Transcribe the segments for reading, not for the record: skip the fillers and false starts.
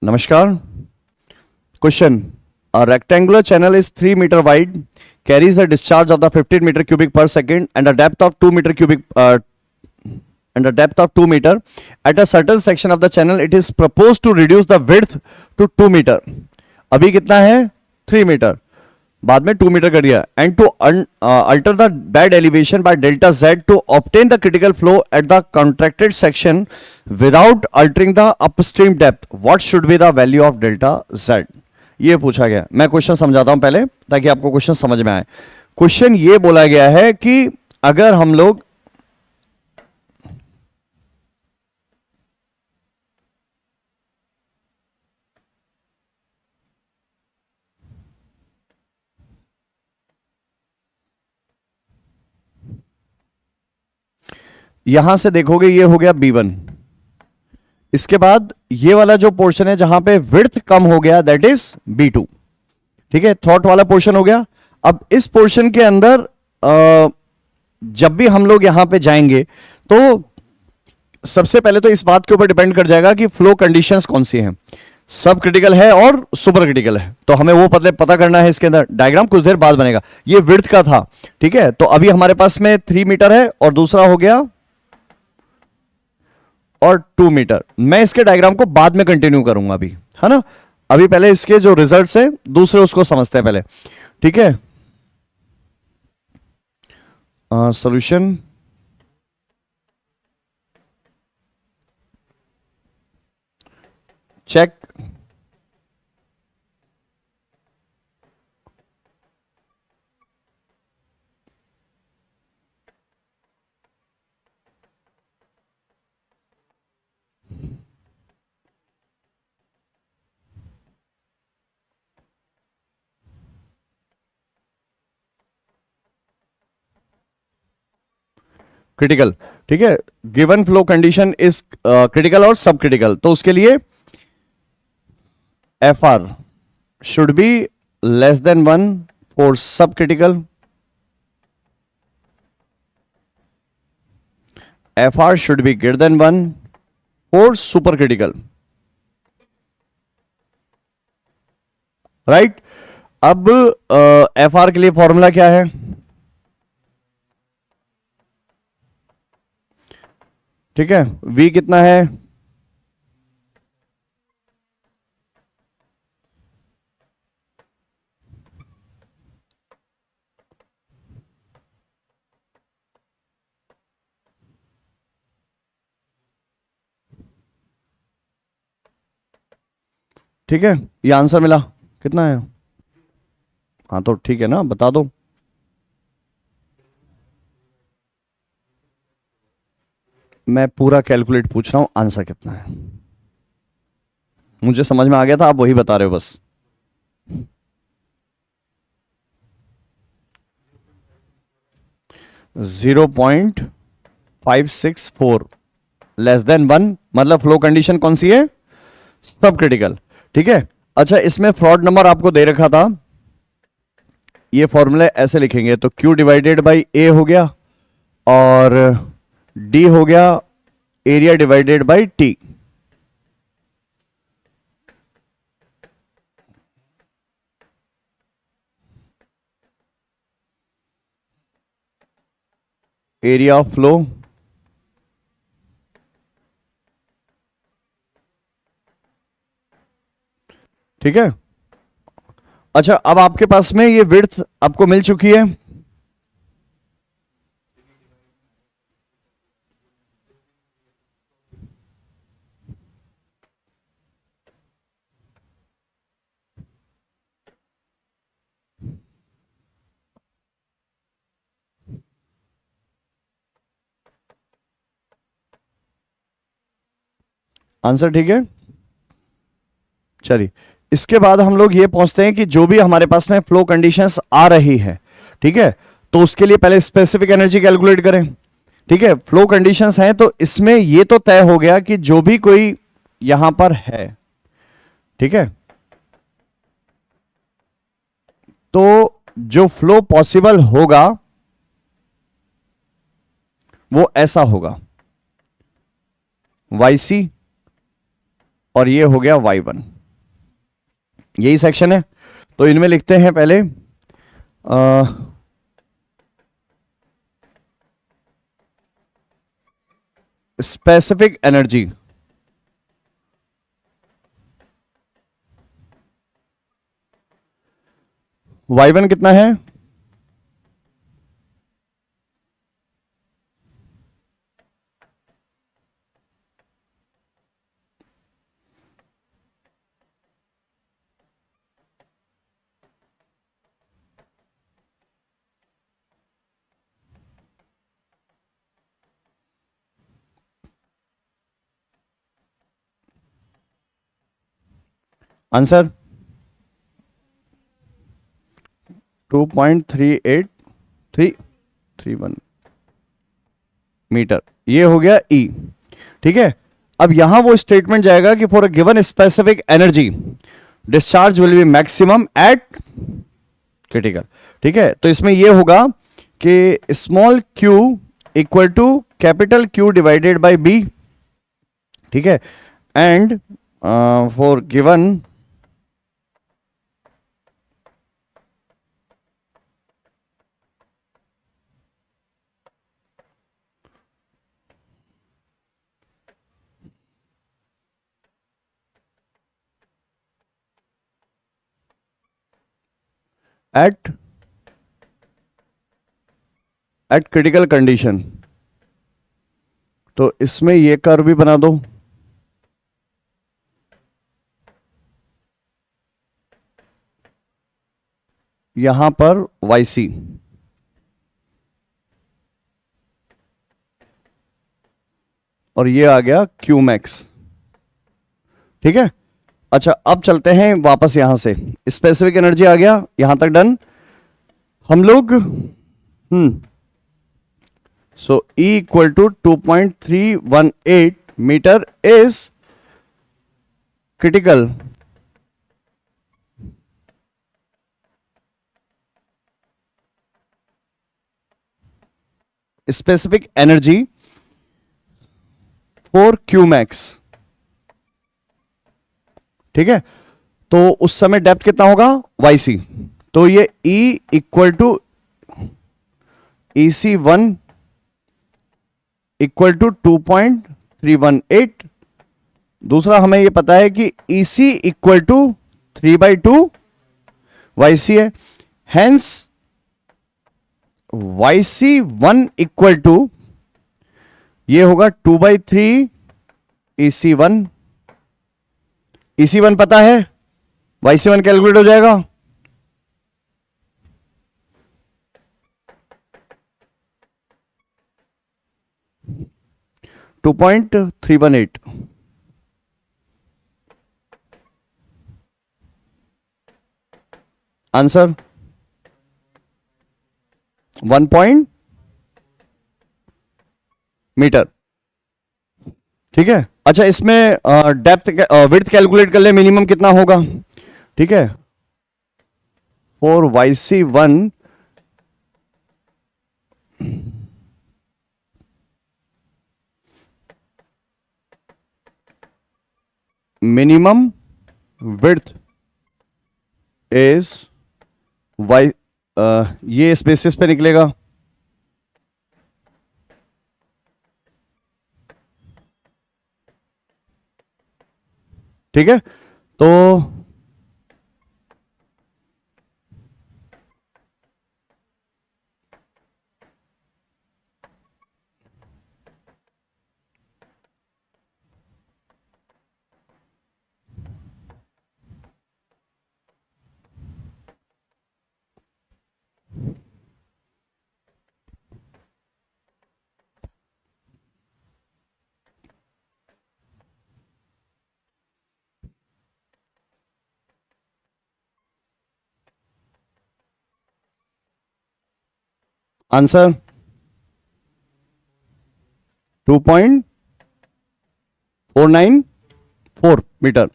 नमस्कार. Question. A rectangular channel is 3 meter wide, carries a discharge of the 15 meter cubic per second and a depth of 2 meter cubic and a depth of 2 meter. At a certain section of the channel, it is proposed to reduce the width to 2 meter. अभी कितना है? 3 meter. बाद में 2 metre कर दिया. And to alter the bed elevation by delta Z to obtain the critical flow at the contracted section without altering the upstream depth, what should be the value of delta Z? ये पूछा गया. मैं question समझाता हूं पहले ताकि आपको question समझ में आए. क्वेश्चन ये बोला गया है कि अगर हम लोग यहां से देखोगे, ये हो गया B1. इसके बाद ये वाला जो पोर्शन है जहां पे विड्थ कम हो गया, दैट इज B2. ठीक है, थॉट वाला पोर्शन हो गया. अब इस पोर्शन के अंदर जब भी हम लोग यहां पे जाएंगे तो सबसे पहले तो इस बात के ऊपर डिपेंड कर जाएगा कि फ्लो कंडीशंस कौन सी हैं. सब क्रिटिकल है और सुपर क्रिटिकल है, तो हमें वो पता करना है. इसके अंदर डायग्राम कुछ देर बाद बनेगा. ये विड्थ का था. ठीक है, तो अभी हमारे पास में 3 मीटर है और दूसरा हो गया और 2 मीटर. मैं इसके डायग्राम को बाद में कंटिन्यू करूंगा अभी, है ना. अभी पहले इसके जो रिजल्ट्स है दूसरे उसको समझते हैं पहले. ठीक है, सॉल्यूशन. चेक. क्रिटिकल. ठीक है, given flow condition is critical और सब क्रिटिकल, तो उसके लिए F R should be less than 1 for subcritical, F R should be greater than 1 for supercritical. Right. अब एफ आर के लिए formula क्या है? ठीक है, V कितना है? ठीक है, ये आंसर मिला. कितना है? हाँ तो ठीक है ना, बता दो. मैं पूरा कैलकुलेट पूछ रहा हूं, आंसर कितना है. मुझे समझ में आ गया था, आप वही बता रहे हो बस. .564 लेस देन 1, मतलब फ्लो कंडीशन कौन सी है? सब क्रिटिकल. ठीक है. अच्छा, इसमें फ्रॉड नंबर आपको दे रखा था. ये फॉर्मूले ऐसे लिखेंगे, तो Q डिवाइडेड बाई A हो गया और D हो गया area divided by T. Area of flow ठीक है. अच्छा, अब आपके पास में ये विड्थ आपको मिल चुकी है. आंसर ठीक है. चलिए, इसके बाद हम लोग ये पहुंचते हैं कि जो भी हमारे पास में फ्लो कंडीशंस आ रही है, ठीक है, तो उसके लिए पहले स्पेसिफिक एनर्जी कैलकुलेट करें. ठीक है, फ्लो कंडीशंस हैं तो इसमें ये तो तय हो गया कि जो भी कोई यहां पर है, ठीक है, तो जो फ्लो पॉसिबल होगा वो ऐसा होगा, YC और ये हो गया Y1. यही सेक्शन है। तो इनमें लिखते हैं पहले स्पेसिफिक एनर्जी। Y1 कितना है? आंसर 2.3831 मीटर, ये हो गया ई। ठीक है, अब यहां वो स्टेटमेंट जाएगा कि for a given specific energy discharge will be maximum at critical. ठीक है, तो इसमें ये होगा कि small q equal to capital Q divided by B। ठीक है, and for given at critical condition. तो इसमें ये कर्व भी बना दो। यहां पर YC और ये आ गया Q मैक्स। ठीक है, अच्छा अब चलते हैं वापस यहां से। स्पेसिफिक एनर्जी आ गया, यहां तक डन। हम लोग so E equal to 2.318 metre is critical specific energy for Q max. ठीक है, तो उस समय डेप्थ कितना होगा? YC। तो ये E equal to EC1 equal to 2.318। दूसरा हमें ये पता है कि EC इक्वल टू 3/2 YC है, हेंस YC1 इक्वल टू ये होगा 2/3 EC1। EC1 पता है, YC1 कैलकुलेट हो जाएगा। $2.318। Answer 1 metre. ठीक है, अच्छा इसमें डेप्थ विड्थ कैलकुलेट कर ले, मिनिमम कितना होगा। ठीक है, for YC1 minimum width is Y, ये इस बेसिस पे निकलेगा। ठीक है, तो आंसर 2.494 मीटर,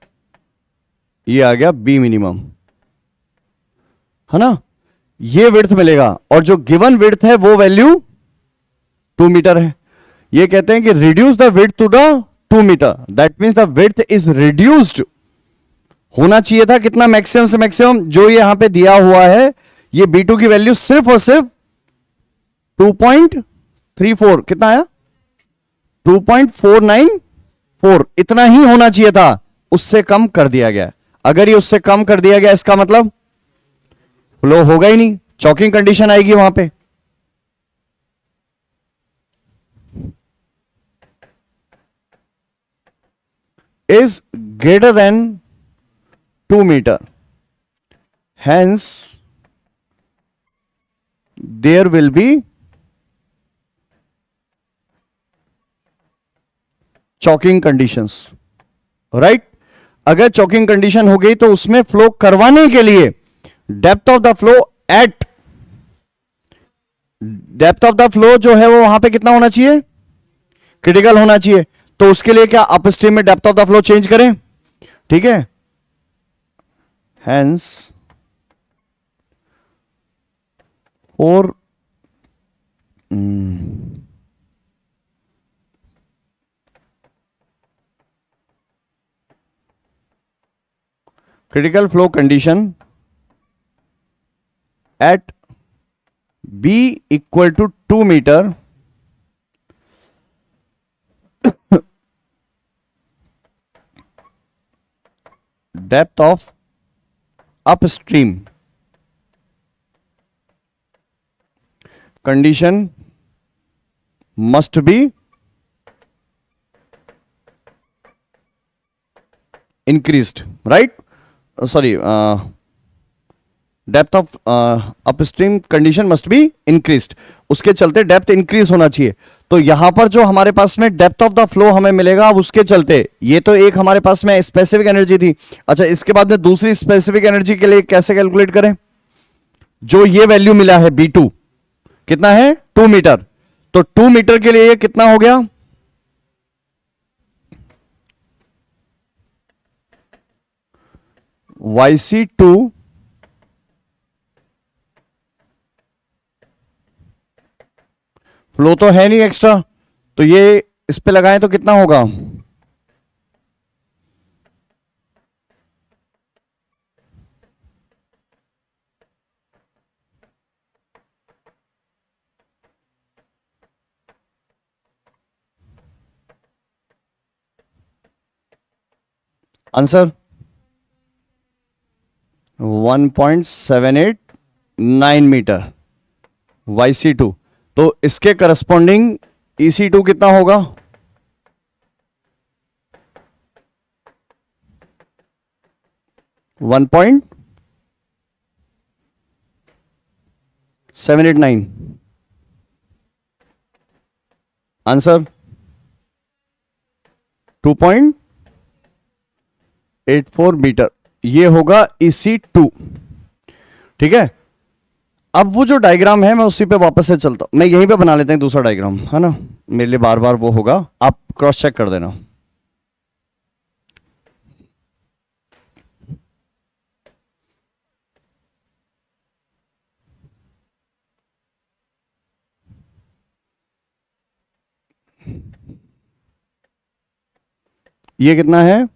ये आ गया बी मिनिमम, है ना। ये विड्थ मिलेगा और जो गिवन विड्थ है वो वैल्यू 2 मीटर है। ये कहते हैं कि reduce the width to the 2 metre, that means the width is reduced होना चाहिए था कितना, मैक्सिमम से मैक्सिमम जो ये यहां पे दिया हुआ है, ये B2 की वैल्यू सिर्फ और सिर्फ 2.34, कितना आया 2.494, इतना ही होना चाहिए था, उससे कम कर दिया गया। अगर ये उससे कम कर दिया गया, इसका मतलब फ्लो होगा ही नहीं, चॉकिंग कंडीशन आएगी वहां पे। Is greater than 2 metre, hence there will be choking conditions, right. अगर चॉकिंग कंडीशन हो गई तो उसमें फ्लो करवाने के लिए depth of the flow at, depth of the flow जो है वो वहां पे कितना होना चाहिए, क्रिटिकल होना चाहिए। तो उसके लिए क्या अपस्ट्रीम में depth of the flow change करें, ठीक है। हेंस और critical flow condition at B equal to 2 meter depth of upstream condition must be increased, right? Sorry, depth of upstream condition must be increased, उसके चलते depth increase होना चाहिए। तो यहां पर जो हमारे पास में डेप्थ ऑफ द फ्लो हमें मिलेगा, अब उसके चलते ये तो एक हमारे पास में स्पेसिफिक एनर्जी थी। अच्छा, इसके बाद में दूसरी स्पेसिफिक एनर्जी के लिए कैसे कैलकुलेट करें, जो ये वैल्यू मिला है B2 कितना है 2 मीटर, तो 2 मीटर के लिए ये कितना हो गया, YC2 फ्लो तो है नहीं एक्स्ट्रा, तो ये इस पे लगाएं तो कितना होगा, आंसर 1.789 मीटर YC2। तो इसके करस्पॉन्डिंग EC2 कितना होगा, वन पॉइंट 789, आंसर 2.84 मीटर, ये होगा EC2, ठीक है। अब वो जो डायग्राम है मैं उसी पे वापस से चलता हूं, मैं यहीं पे बना लेते हैं दूसरा डायग्राम, है ना, मेरे लिए बार बार वो होगा, आप क्रॉस चेक कर देना। ये कितना है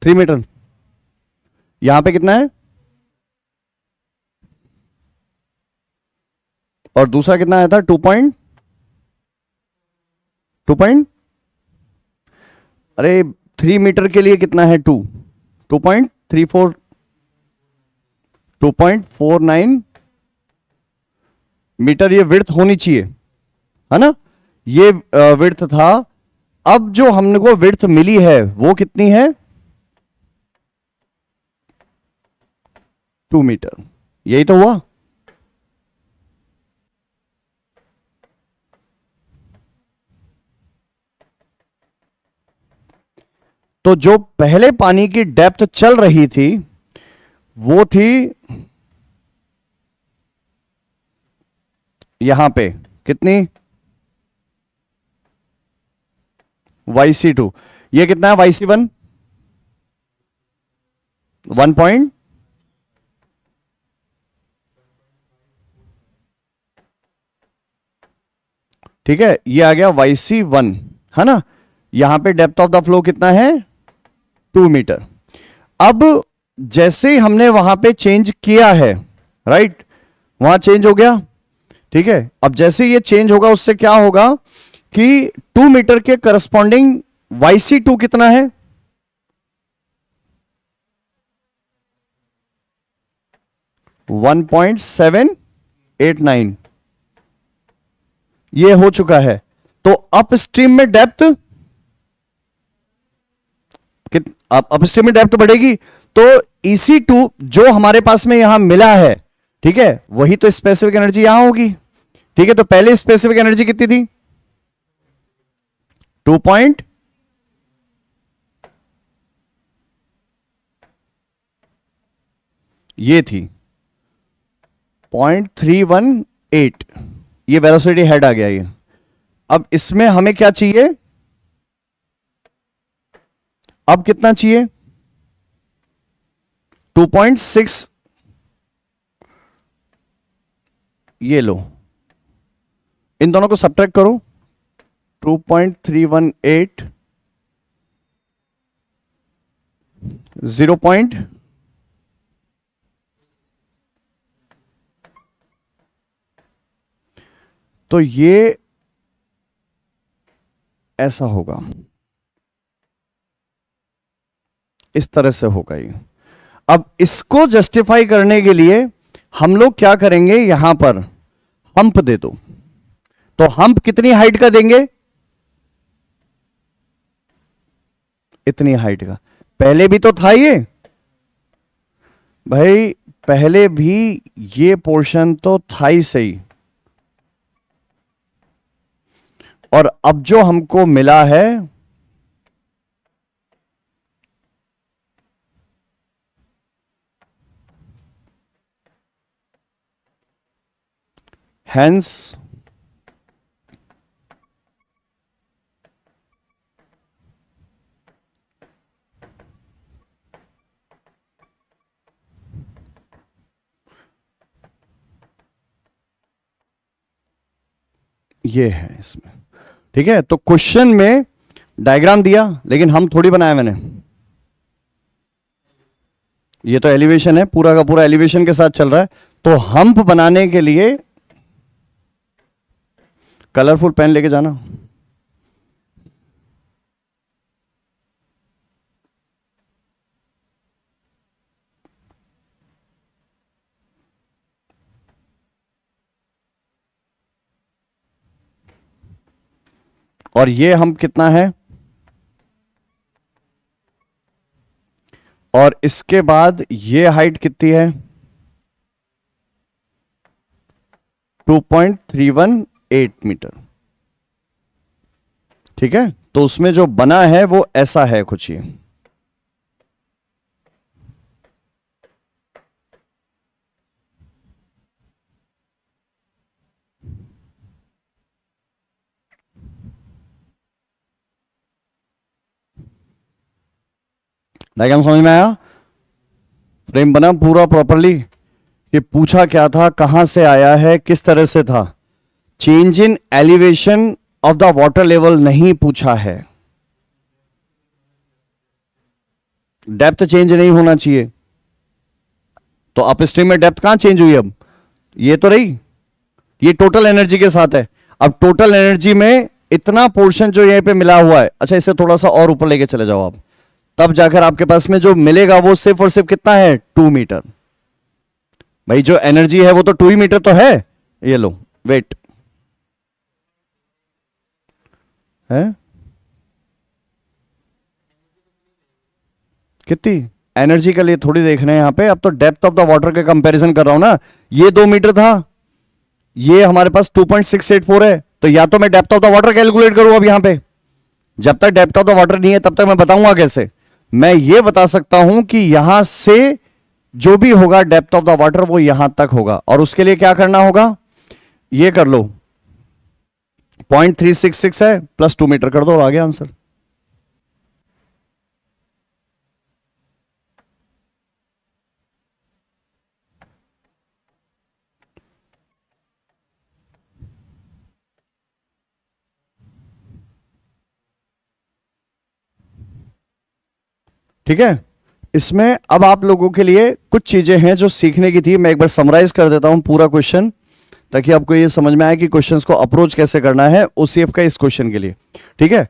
3 मीटर, यहां पे कितना है, और दूसरा कितना आया था 2 पॉइंट, अरे 3 मीटर के लिए कितना है 2.34, 2.49 मीटर ये विड्थ होनी चाहिए, है ना, ये विड्थ था। अब जो हमने को विड्थ मिली है वो कितनी है 2 मीटर, यही तो हुआ। तो जो पहले पानी की डेप्थ चल रही थी वो थी यहां पे कितनी YC2, ये कितना है YC1 1 पॉइंट, ठीक है, ये आ गया YC1, है ना। यहां पे डेप्थ ऑफ द फ्लो कितना है 2 मीटर। अब जैसे ही हमने वहां पे चेंज किया है, राइट, वहां चेंज हो गया, ठीक है। अब जैसे ये चेंज होगा उससे क्या होगा कि 2 मीटर के करस्पॉन्डिंग YC2 कितना है? 1.789, ये हो चुका है। तो अपस्ट्रीम में डेप्थ अपस्ट्रीम में डेप्थ बढ़ेगी, तो EC2 जो हमारे पास में यहां मिला है, ठीक है, वही तो स्पेसिफिक एनर्जी यहां होगी, ठीक है। तो पहले स्पेसिफिक एनर्जी कितनी थी? 2 पॉइंट, ये थी 0.318, ये वेलोसिटी हेड आ गया ये। अब इसमें हमें क्या चाहिए? अब कितना चाहिए? 2.6, ये लो, इन दोनों को सब्ट्रैक्ट करो। 2.318 0 पॉइंट, तो ये ऐसा होगा, इस तरह से होगा ये। अब इसको जस्टिफाई करने के लिए हम लोग क्या करेंगे, यहां पर हम्प दे दो। तो हम्प कितनी हाइट का देंगे? इतनी हाइट का। पहले भी तो था ये भाई, पहले भी ये पोर्शन तो था ही सही, और अब जो हमको मिला है, हैंस ये है इसमें, ठीक है। तो क्वेश्चन में डायग्राम दिया, लेकिन हम थोड़ी बनाया मैंने, ये तो एलिवेशन है, पूरा का पूरा एलिवेशन के साथ चल रहा है। तो हम्प बनाने के लिए कलरफुल पेन लेके जाना। और ये हम कितना है, और इसके बाद ये हाइट कितनी है? 2.318 मीटर, ठीक है। तो उसमें जो बना है वो ऐसा है कुछ ये। डायग्राम समझ में आया? फ्रेम बना पूरा प्रॉपरली? कि पूछा क्या था, कहां से आया है, किस तरह से था। Change in elevation of the water level नहीं पूछा है, डेप्थ चेंज नहीं होना चाहिए। तो अपस्ट्रीम में डेप्थ कहां चेंज हुई? अब ये तो रही, ये टोटल एनर्जी के साथ है। अब टोटल एनर्जी में इतना पोर्शन जो यहीं पे मिला हुआ है, अच्छा इसे थोड़ा सा और ऊपर लेके चले जाओ आप, तब जाकर आपके पास में जो मिलेगा वो सिर्फ और सिर्फ कितना है? 2 मीटर। भाई जो एनर्जी है वो तो 2 ही मीटर तो है। ये लो, वेट है कितनी एनर्जी के लिए थोड़ी देख रहे हैं यहां पे, अब तो डेप्थ ऑफ द वाटर के कंपैरिजन कर रहा हूं ना। ये 2 मीटर था, ये हमारे पास 2.684 है, तो या तो मैं depth of the water calculate करूं अब यहां पे। जब तक डेप्थ ऑफ द वाटर नहीं है तब तक मैं बताऊंगा कैसे? मैं ये बता सकता हूं कि यहां से जो भी होगा डेप्थ ऑफ द वाटर वो यहां तक होगा, और उसके लिए क्या करना होगा, ये कर लो, 0.366 है प्लस 2 मीटर कर दो और आ गया आंसर। ठीक है, इसमें अब आप लोगों के लिए कुछ चीजें हैं जो सीखने की थी। मैं एक बार समराइज कर देता हूं पूरा क्वेश्चन, ताकि आपको ये समझ में आए कि क्वेश्चंस को अप्रोच कैसे करना है ओसीएफ का इस क्वेश्चन के लिए। ठीक है,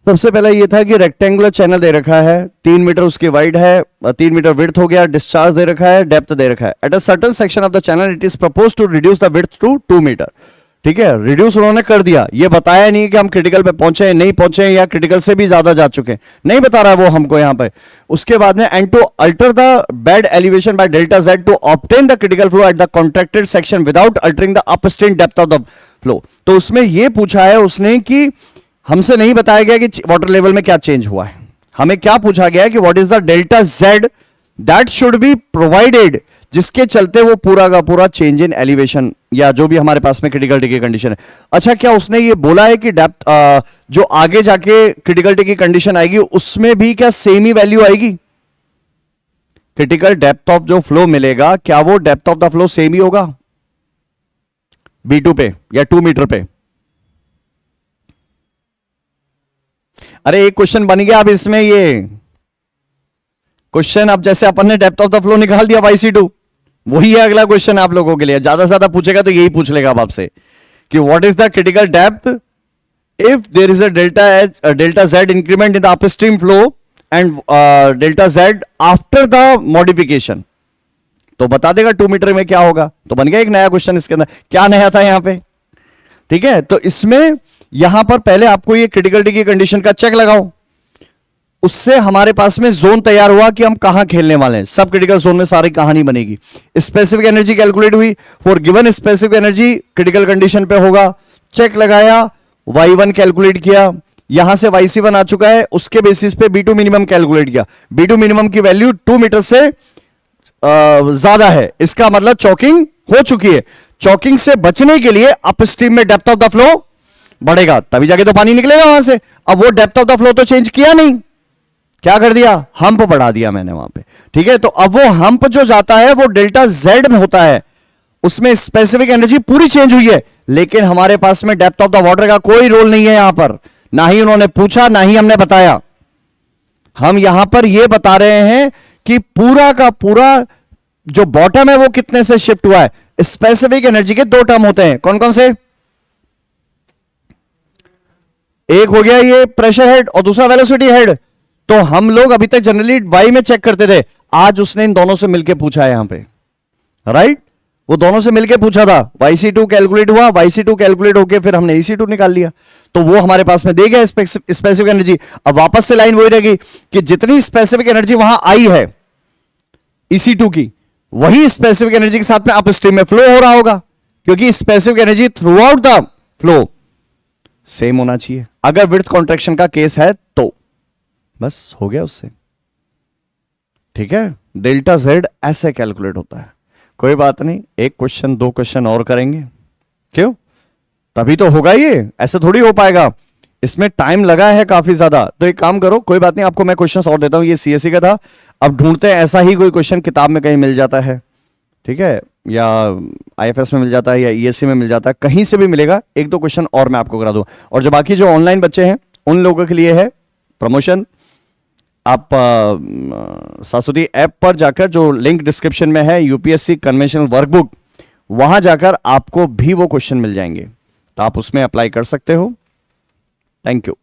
सबसे पहला ये था कि रेक्टेंगुलर चैनल दे रखा है, 3 मीटर उसकी वाइड है, 3 मीटर विड्थ हो गया, डिस्चार्ज दे रखा है, डेप्थ दे रखा है। At a certain section of the channel it is propose to reduce the width to 2 metre. ठीक है, रिड्यूस उन्होंने कर दिया, ये बताया नहीं कि हम क्रिटिकल पे पहुंचे हैं, नहीं पहुंचे हैं, या क्रिटिकल से भी ज्यादा जा चुके हैं, नहीं बता रहा है वो हमको यहां पे। उसके बाद में and to alter the bed elevation by delta Z to obtain the critical flow at the contracted section without altering the upstream depth of the flow. तो उसमें यह पूछा है उसने कि हमसे नहीं बताया गया कि वाटर लेवल में क्या चेंज हुआ है, हमें क्या पूछा गया है कि what is the delta Z that should be provided, जिसके चलते वो पूरा का पूरा चेंज इन एलिवेशन या जो भी हमारे पास में क्रिटिकलिटी की कंडीशन है। अच्छा, क्या उसने ये बोला है कि डेप्थ जो आगे जाके क्रिटिकलिटी की कंडीशन आएगी उसमें भी क्या सेम ही वैल्यू आएगी? क्रिटिकल डेप्थ ऑफ जो फ्लो मिलेगा, क्या वो depth of the flow same ही होगा B2 पे या 2 मीटर पे? अरे एक क्वेश्चन बन गया अब इसमें, ये क्वेश्चन अब जैसे अपन ने डेप्थ ऑफ द फ्लो निकाल दिया YC2, वही है अगला क्वेश्चन आप लोगों के लिए। ज्यादा से ज्यादा पूछेगा तो यही पूछ लेगा अब आपसे कि what is the critical depth if there is a delta Z increment in the upstream flow and delta Z after the modification. तो बता देगा 2 मीटर में क्या होगा। तो बन गया एक नया क्वेश्चन इसके अंदर। क्या नया था यहां पे? ठीक है, तो इसमें यहां पर पहले आपको ये क्रिटिकलिटी की कंडीशन का चेक लगाओ, उससे हमारे पास में जोन तैयार हुआ कि हम कहां खेलने वाले हैं। सब क्रिटिकल जोन में सारी कहानी बनेगी। स्पेसिफिक एनर्जी कैलकुलेट हुई, for given specific energy critical condition पे होगा, चेक लगाया, Y1 कैलकुलेट किया, यहां से YC1 आ चुका है, उसके बेसिस पे B2 मिनिमम कैलकुलेट किया। B2 मिनिमम की वैल्यू 2 मीटर से ज्यादा है, इसका मतलब चॉकिंग हो चुकी है। चॉकिंग से बचने के लिए अपस्ट्रीम में डेप्थ ऑफ द फ्लो बढ़ेगा, तभी जाके तो पानी निकलेगा वहां से। अब वो डेप्थ ऑफ द फ्लो तो चेंज किया नहीं, क्या कर दिया? हम्प बढ़ा दिया मैंने वहां पे। ठीक है, तो अब वो हम्प जो जाता है वो डेल्टा जेड में होता है, उसमें स्पेसिफिक एनर्जी पूरी चेंज हुई है, लेकिन हमारे पास में डेप्थ ऑफ द वाटर का कोई रोल नहीं है यहां पर, ना ही उन्होंने पूछा ना ही हमने बताया। हम यहां पर यह बता रहे हैं कि पूरा का पूरा जो बॉटम है वो कितने से शिफ्ट हुआ है। स्पेसिफिक एनर्जी के 2 टर्म होते हैं, कौन कौन से? एक हो गया ये प्रेशर हेड और दूसरा वेलोसिटी हेड। तो हम लोग अभी तक जनरली वाई में चेक करते थे, आज उसने इन दोनों से मिलकर पूछा है यहां पे, राइट? वो दोनों से मिलकर पूछा था, YC2 कैलकुलेट हुआ, YC2 कैलकुलेट होके फिर हमने EC2 निकाल लिया, तो वो हमारे पास में दे गया स्पेसिफिक एनर्जी। अब वापस से लाइन वही रहेगी कि जितनी स्पेसिफिक एनर्जी वहां आई है EC2 की, वही स्पेसिफिक एनर्जी के साथ में अपस्ट्रीम में फ्लो हो रहा होगा, क्योंकि specific energy through out the flow same होना चाहिए। अगर विड्थ कॉन्ट्रैक्शन का केस है तो बस हो गया उससे। ठीक है, डेल्टा जेड ऐसे कैलकुलेट होता है। कोई बात नहीं, एक क्वेश्चन 2 क्वेश्चन और करेंगे, क्यों? तभी तो होगा, ये ऐसे थोड़ी हो पाएगा, इसमें टाइम लगा है काफी ज्यादा। तो एक काम करो, कोई बात नहीं, आपको मैं क्वेश्चन और देता हूं। ये CSE का था, अब ढूंढते हैं ऐसा ही कोई क्वेश्चन किताब में कहीं मिल जाता है, ठीक है, या IFS में मिल जाता है या ESC में मिल जाता है, कहीं से भी मिलेगा। 1-2 क्वेश्चन और मैं आपको करा दूं। और जो बाकी जो ऑनलाइन बच्चे हैं उन लोगों के लिए है प्रमोशन। आप सासुदी ऐप पर जाकर, जो लिंक डिस्क्रिप्शन में है, UPSC कन्वेंशनल वर्कबुक, वहां जाकर आपको भी वो क्वेश्चन मिल जाएंगे, तो आप उसमें अप्लाई कर सकते हो। Thank you.